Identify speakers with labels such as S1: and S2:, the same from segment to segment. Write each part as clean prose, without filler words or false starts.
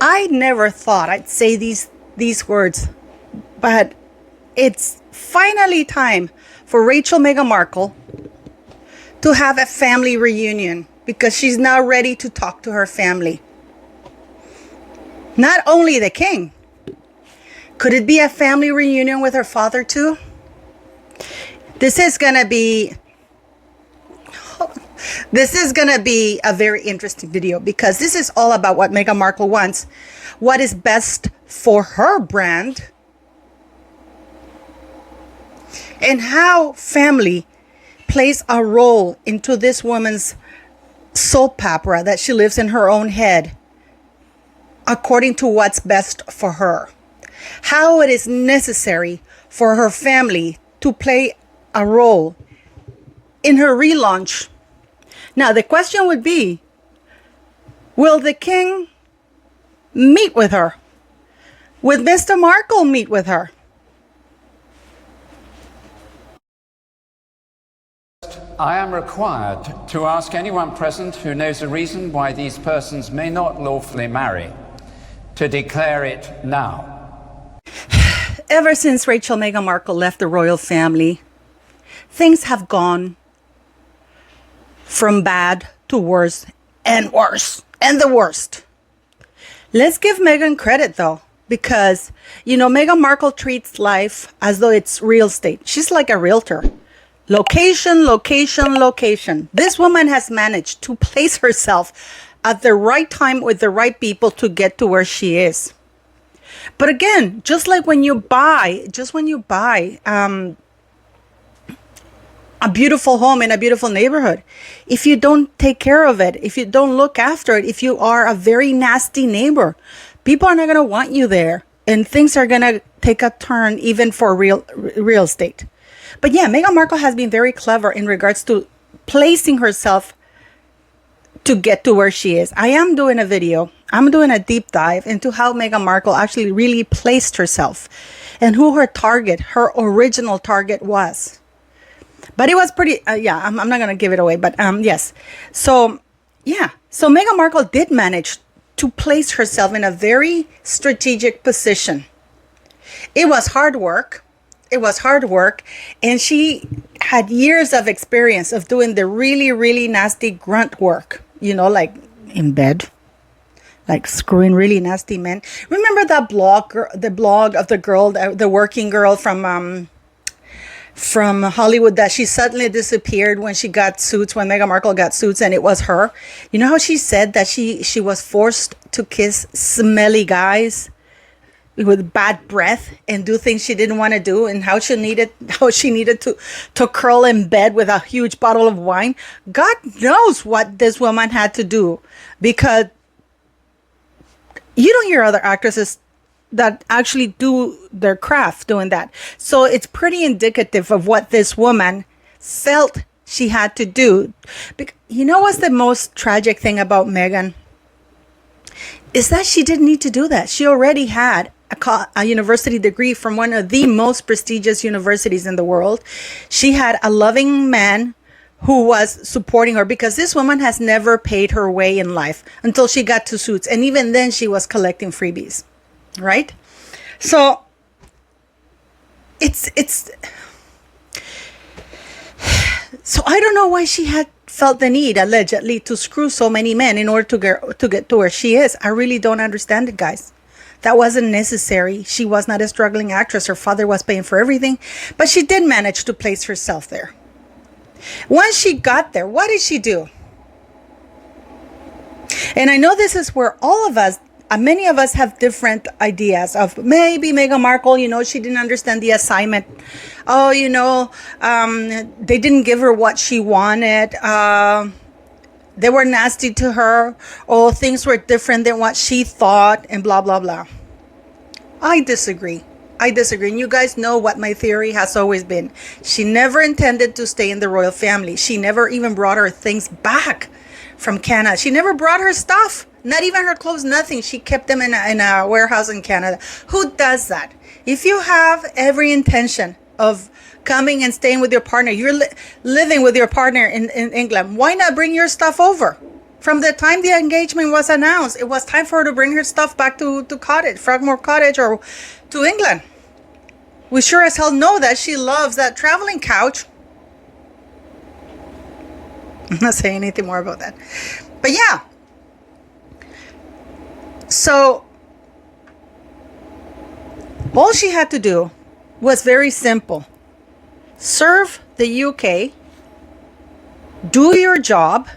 S1: I never thought I'd say these words, but it's finally time for Meghan Markle to have a family reunion because she's now ready to talk to her family. Not only the king. Could it be a family reunion with her father too? This is gonna be a very interesting video because this is all about what Meghan Markle wants, what is best for her brand, and how family plays a role into this woman's soap opera that she lives in her own head according to what's best for her. How it is necessary for her family to play a role in her relaunch. Now, the question would be, will the king meet with her? Will Mr. Markle meet with her?
S2: I am required to ask anyone present who knows a reason why these persons may not lawfully marry to declare it now.
S1: Ever since Meghan Markle left the royal family, things have gone from bad to worse and worse and the worst. Let's give Meghan credit though, because, Meghan Markle treats life as though it's real estate. She's like a realtor. Location, location, location. This woman has managed to place herself at the right time with the right people to get to where she is. But again, just when you buy a beautiful home in a beautiful neighborhood, if you don't take care of it, if you don't look after it, if you are a very nasty neighbor, people are not going to want you there, and things are going to take a turn even for real estate. But yeah, Meghan Markle has been very clever in regards to placing herself to get to where she is. I am doing a video. I'm doing a deep dive into how Meghan Markle actually really placed herself and who her original target was. But it was pretty, I'm not going to give it away, but yes. So Meghan Markle did manage to place herself in a very strategic position. It was hard work. And she had years of experience of doing the really, really nasty grunt work, like in bed, like screwing really nasty men. Remember that the blog of the girl, the working girl from Hollywood, that she suddenly disappeared when Meghan Markle got Suits, and it was her. You know how she said that she was forced to kiss smelly guys with bad breath and do things she didn't want to do, and how she needed to curl in bed with a huge bottle of wine. God knows what this woman had to do, because you don't hear other actresses that actually do their craft doing that. So it's pretty indicative of what this woman felt she had to do. You know what's the most tragic thing about Meghan? Is that she didn't need to do that. She already had a university degree from one of the most prestigious universities in the world. She had a loving man who was supporting her, because this woman has never paid her way in life until she got to Suits. And even then she was collecting freebies, right? So so I don't know why she had felt the need, allegedly, to screw so many men in order to get to where she is. I really don't understand it, guys. That wasn't necessary. She was not a struggling actress. Her father was paying for everything, but she did manage to place herself there. Once she got there, what did she do? And I know this is where many of us have different ideas of maybe Meghan Markle, she didn't understand the assignment. Oh, they didn't give her what she wanted. They were nasty to her. Oh, things were different than what she thought, and blah, blah, blah. I disagree. And you guys know what my theory has always been. She never intended to stay in the royal family. She never even brought her things back from Canada. She never brought her stuff. Not even her clothes, nothing. She kept them in a warehouse in Canada. Who does that? If you have every intention of coming and staying with your partner, you're living with your partner in England, why not bring your stuff over? From the time the engagement was announced, it was time for her to bring her stuff back to Frogmore Cottage, or to England. We sure as hell know that she loves that traveling couch. I'm not saying anything more about that. But yeah. So, all she had to do was very simple. Serve the UK, do your job,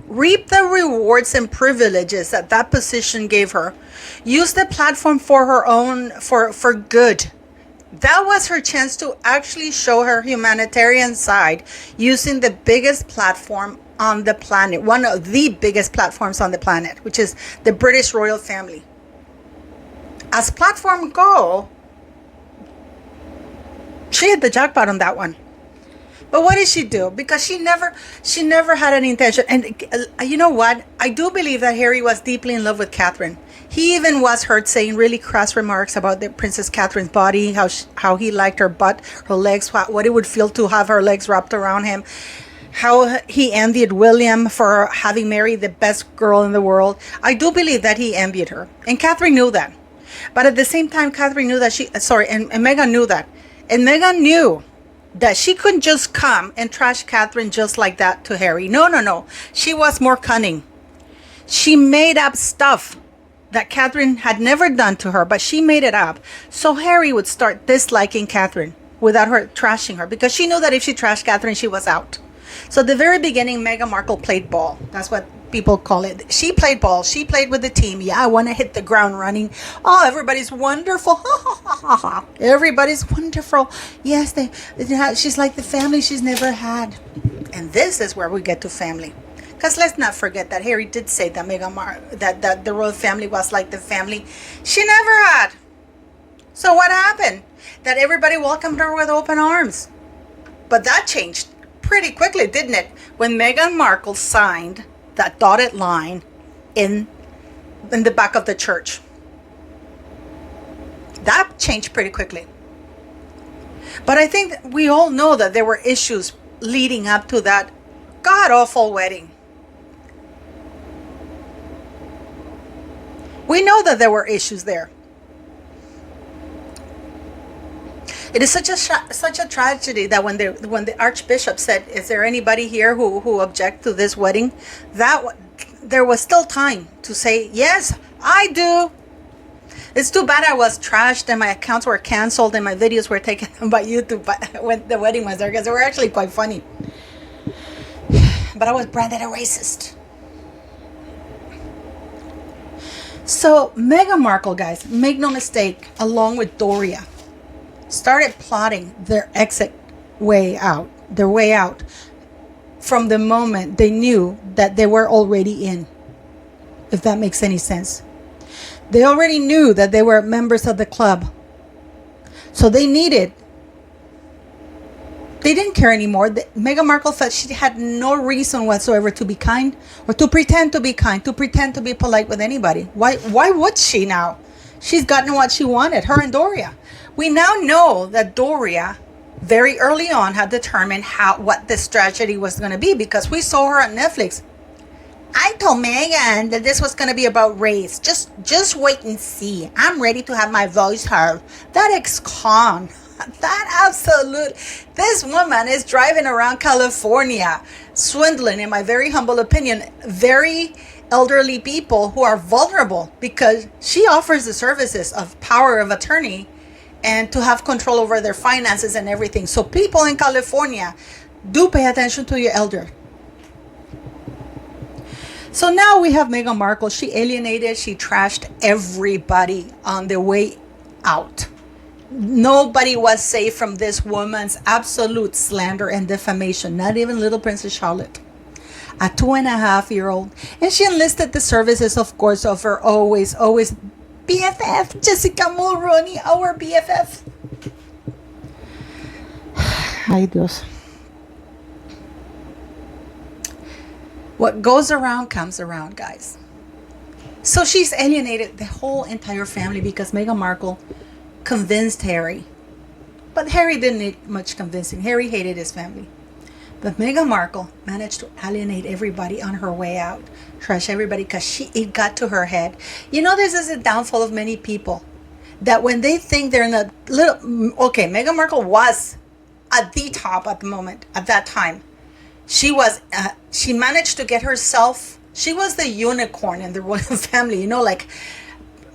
S1: reap the rewards and privileges that that position gave her, use the platform for her own, for good. That was her chance to actually show her humanitarian side using the biggest platform on the planet, one of the biggest platforms on the planet, which is the British royal family. As platform go, she hit the jackpot on that one. But what did she do? Because she never had any intention. And you know what? I do believe that Harry was deeply in love with Catherine. He even was heard saying really crass remarks about the Princess Catherine's body, how he liked her butt, her legs, what it would feel to have her legs wrapped around him, how he envied William for having married the best girl in the world. I do believe that he envied her. And Catherine knew that. But at the same time, Catherine knew that and Meghan knew that. And Meghan knew that she couldn't just come and trash Catherine just like that to Harry. No. She was more cunning. She made up stuff that Catherine had never done to her, but she made it up. So Harry would start disliking Catherine without her trashing her, because she knew that if she trashed Catherine, she was out. So at the very beginning, Meghan Markle played ball. That's what people call it. She played ball. She played with the team. Yeah, I want to hit the ground running. Oh, everybody's wonderful. Everybody's wonderful. Yes, she's like the family she's never had. And this is where we get to family. Because let's not forget that Harry did say that that the royal family was like the family she never had. So what happened? That everybody welcomed her with open arms. But that changed pretty quickly, didn't it? When Meghan Markle signed that dotted line in the back of the church. That changed pretty quickly. But I think we all know that there were issues leading up to that god-awful wedding. We know that there were issues there. It is such a tragedy that when the Archbishop said, "Is there anybody here who object to this wedding?" There was still time to say, "Yes, I do." It's too bad I was trashed and my accounts were canceled and my videos were taken by YouTube when the wedding was there, because they were actually quite funny. But I was branded a racist. So Meghan Markle, guys, make no mistake, along with Doria, started plotting their way out from the moment they knew that they were already in, if that makes any sense. They already knew that they were members of the club. So they didn't care anymore. Meghan Markle felt she had no reason whatsoever to be kind, or to pretend to be kind, to pretend to be polite with anybody. Why would she now? She's gotten what she wanted, her and Doria. We now know that Doria very early on had determined what this tragedy was going to be, because we saw her on Netflix. I told Meghan that this was going to be about race. Just wait and see. I'm ready to have my voice heard. That ex-con, this woman is driving around California, swindling, in my very humble opinion, very elderly people who are vulnerable, because she offers the services of power of attorney and to have control over their finances and everything. So people in California, do pay attention to your elder. So now we have Meghan Markle. She alienated, she trashed everybody on the way out. Nobody was safe from this woman's absolute slander and defamation, not even little Princess Charlotte, a 2.5-year-old. And she enlisted the services, of course, of her always BFF, Jessica Mulroney, our BFF. Ay, Dios. What goes around comes around, guys. So she's alienated the whole entire family because Meghan Markle convinced Harry. But Harry didn't need much convincing. Harry hated his family. But Meghan Markle managed to alienate everybody on her way out, trash everybody, because it got to her head. You know, this is a downfall of many people, that when they think they're in a little, okay, Meghan Markle was at the top at the moment, at that time. She was, she managed to get herself, she was the unicorn in the royal family, you know, like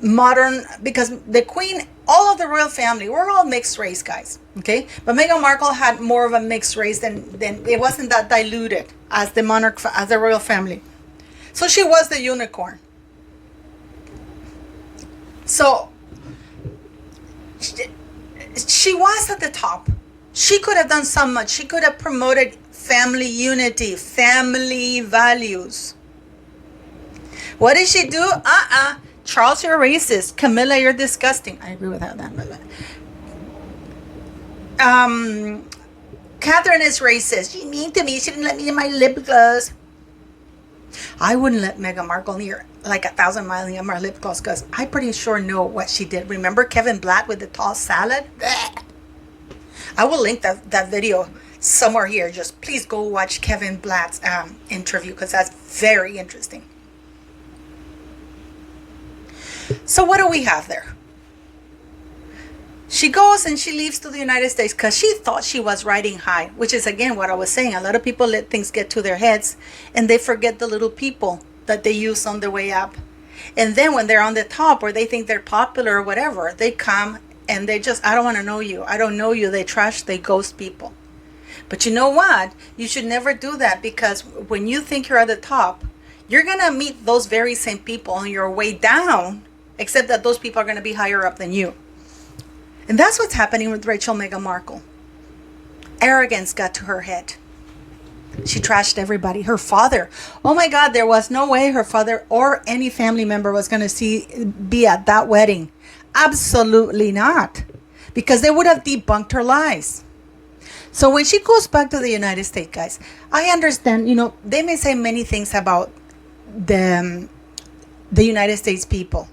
S1: modern, because the queen, all of the royal family, we're all mixed race, guys, okay? But Meghan Markle had more of a mixed race than it wasn't that diluted as the monarch, as the royal family. So she was the unicorn. So she was at the top. She could have done so much. She could have promoted family unity, family values. What did she do? Charles, you're racist. Camilla, you're disgusting. I agree with that. Catherine is racist. She mean to me. She didn't let me in my lip gloss. I wouldn't let Meghan Markle near like 1,000 miles near my lip gloss, because I pretty sure know what she did. Remember Kevin Blatt with the tossed salad? Blech. I will link that video somewhere here. Just please go watch Kevin Blatt's interview, because that's very interesting. So what do we have there? She goes and she leaves to the United States because she thought she was riding high, which is again what I was saying. A lot of people let things get to their heads and they forget the little people that they use on their way up. And then when they're on the top, or they think they're popular or whatever, they come and they just, I don't want to know you. I don't know you. They trash, they ghost people. But you know what? You should never do that, because when you think you're at the top, you're going to meet those very same people on your way down, except that those people are going to be higher up than you. And that's what's happening with Rachel Meghan Markle. Arrogance got to her head. She trashed everybody. Her father. Oh my God, there was no way her father or any family member was going to be at that wedding. Absolutely not. Because they would have debunked her lies. So when she goes back to the United States, guys, I understand, you know, they may say many things about the United States people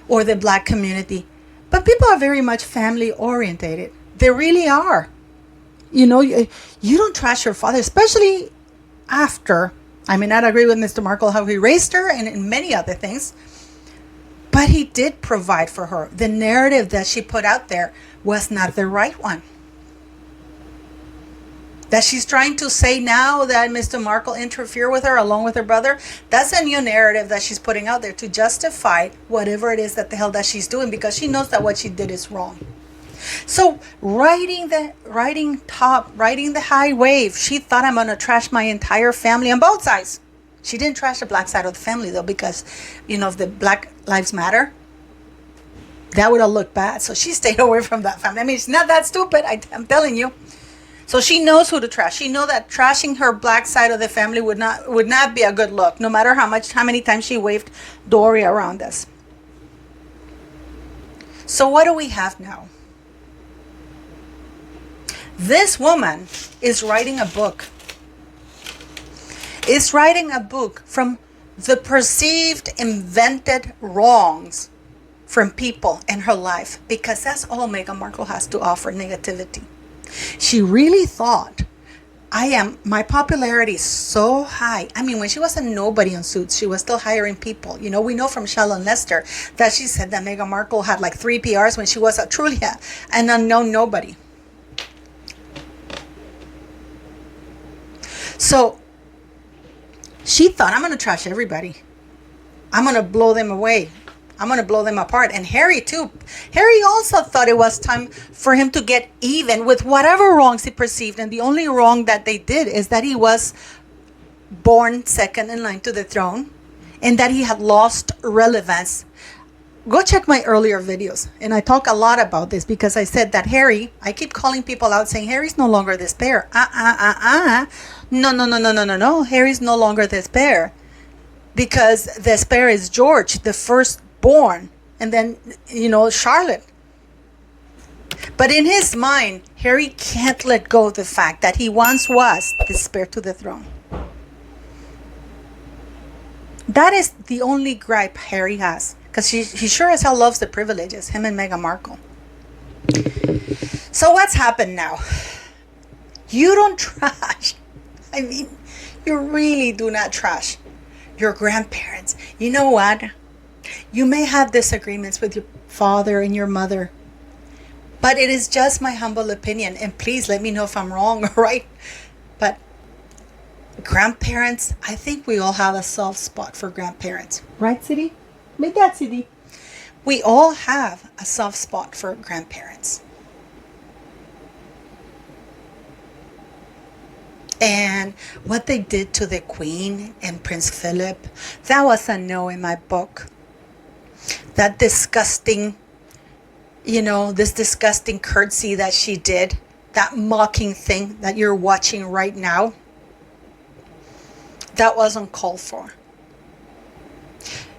S1: or the black community. But people are very much family orientated. They really are. You know, you don't trash your father, especially after. I may not agree with Mr. Markle how he raised her and many other things, but he did provide for her. The narrative that she put out there was not the right one. That she's trying to say now that Mr. Markle interfered with her along with her brother, that's a new narrative that she's putting out there to justify whatever it is that the hell that she's doing, because she knows that what she did is wrong. So riding the high wave, she thought, I'm going to trash my entire family on both sides. She didn't trash the black side of the family though, because, you know, if the Black Lives Matter, that would have looked bad. So she stayed away from that family. I mean, it's not that stupid, I'm telling you. So she knows who to trash. She knows that trashing her black side of the family would not be a good look, no matter how many times she waved Dory around us. So what do we have now? This woman is writing a book. Is writing a book from the perceived invented wrongs from people in her life, because that's all Meghan Markle has to offer, negativity. She really thought, my popularity is so high. I mean, when she was a nobody on Suits, she was still hiring people. You know, we know from Shellon Lester that she said that Meghan Markle had like 3 PRs when she was truly an unknown nobody. So she thought, I'm going to trash everybody. I'm going to blow them away. I'm going to blow them apart. And Harry too. Harry also thought it was time for him to get even with whatever wrongs he perceived. And the only wrong that they did is that he was born second in line to the throne, and that he had lost relevance. Go check my earlier videos. And I talk a lot about this, because I said that Harry, I keep calling people out saying Harry's no longer the spare. No. Harry's no longer the spare, because the spare is George, the firstborn, and then, you know, Charlotte. But in his mind, Harry can't let go of the fact that he once was the spare to the throne. That is the only gripe Harry has, because he sure as hell loves the privileges, him and Meghan Markle. So what's happened now? You don't trash I mean, you really do not trash your grandparents. You know what? You may have disagreements with your father and your mother, but it is just my humble opinion. And please let me know if I'm wrong, all right? But grandparents, I think we all have a soft spot for grandparents. Right, City? Make that, City. We all have a soft spot for grandparents. And what they did to the Queen and Prince Philip, that was a no in my book. That disgusting, this disgusting curtsy that she did, that mocking thing that you're watching right now, that wasn't called for.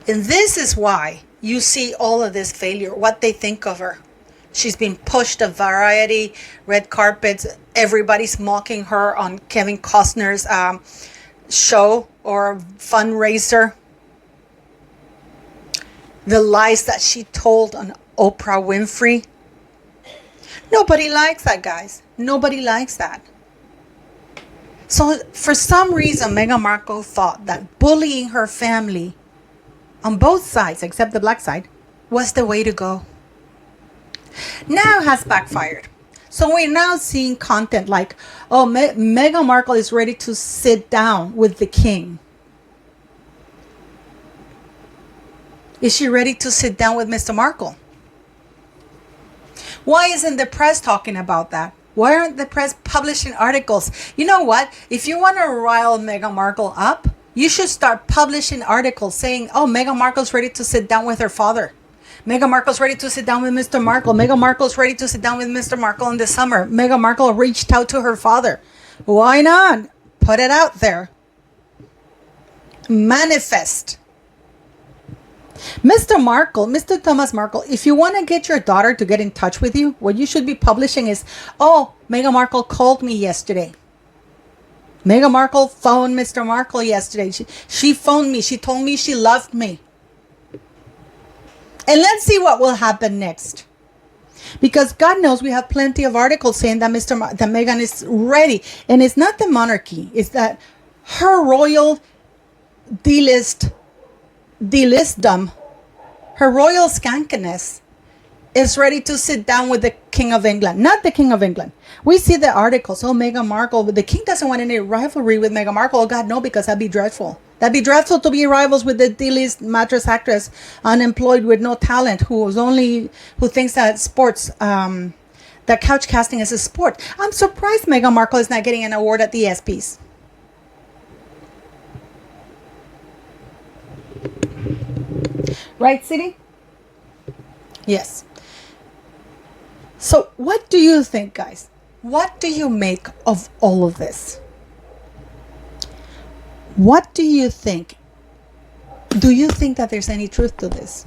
S1: And this is why you see all of this failure, what they think of her. She's been pushed to variety, red carpets. Everybody's mocking her on Kevin Costner's show or fundraiser. The lies that she told on Oprah Winfrey. Nobody likes that, guys. Nobody likes that. So for some reason, Meghan Markle thought that bullying her family on both sides, except the black side, was the way to go. Now has backfired. So we're now seeing content like, oh, Meghan Markle is ready to sit down with the king. Is she ready to sit down with Mr. Markle? Why isn't the press talking about that? Why aren't the press publishing articles? You know what? If you want to rile Meghan Markle up, you should start publishing articles saying, oh, Meghan Markle's ready to sit down with her father. Meghan Markle's ready to sit down with Mr. Markle. Meghan Markle's ready to sit down with Mr. Markle in the summer. Meghan Markle reached out to her father. Why not? Put it out there. Manifest. Mr. Thomas Markle, if you want to get your daughter to get in touch with you, what you should be publishing is, oh, Meghan Markle called me yesterday. Meghan Markle phoned Mr. Markle yesterday. She phoned me. She told me she loved me. And let's see what will happen next. Because God knows we have plenty of articles saying that that Meghan is ready. And it's not the monarchy. It's that her royal delistdom, her royal skankiness is ready to sit down with the King of England. Not the King of England. We see the articles. Oh, Meghan Markle. But the king doesn't want any rivalry with Meghan Markle. Oh, God, no, because that'd be dreadful. That'd be dreadful to be rivals with the D-list mattress actress, unemployed with no talent, who thinks that sports, that couch casting is a sport. I'm surprised Meghan Markle is not getting an award at the ESPYs. Right, City? Yes. So what do you think, guys? What do you make of all of this? What do you think? Do you think that there's any truth to this?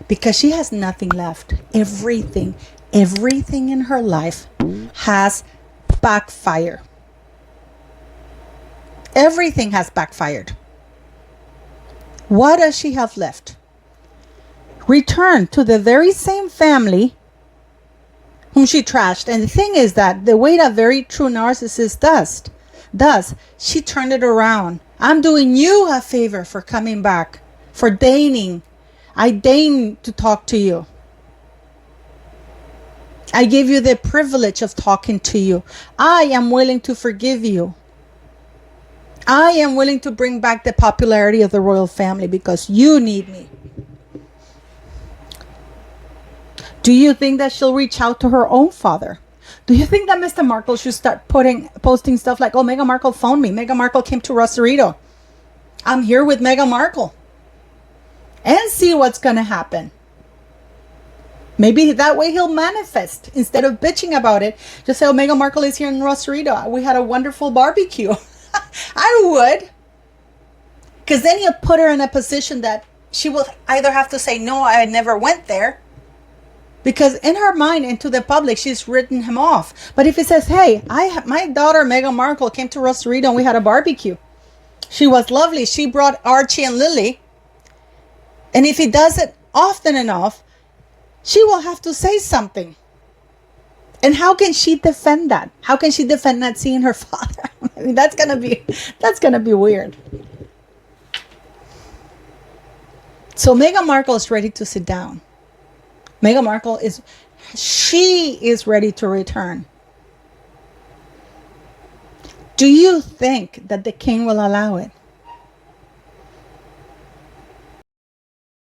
S1: Because she has nothing left. Everything in her life has backfired. Everything has backfired. What does she have left? Return to the very same family whom she trashed. And the thing is that the way that very true narcissist does, she turned it around. I'm doing you a favor for coming back, for deigning. I deign to talk to you. I give you the privilege of talking to you. I am willing to forgive you. I am willing to bring back the popularity of the royal family because you need me. Do you think that she'll reach out to her own father? Do you think that Mr. Markle should start posting stuff like, oh, Meghan Markle phoned me. Meghan Markle came to Rosarito. I'm here with Meghan Markle. And see what's going to happen. Maybe that way he'll manifest. Instead of bitching about it, just say, oh, Meghan Markle is here in Rosarito. We had a wonderful barbecue. I would. Because then you'll put her in a position that she will either have to say, no, I never went there. Because in her mind and to the public, she's written him off. But if he says, hey, my daughter Meghan Markle came to Rosarito and we had a barbecue. She was lovely. She brought Archie and Lily. And if he does it often enough, she will have to say something. And how can she defend that? How can she defend not seeing her father? I mean, that's gonna be weird. So Meghan Markle is ready to sit down. Meghan Markle is ready to return. Do you think that the king will allow it?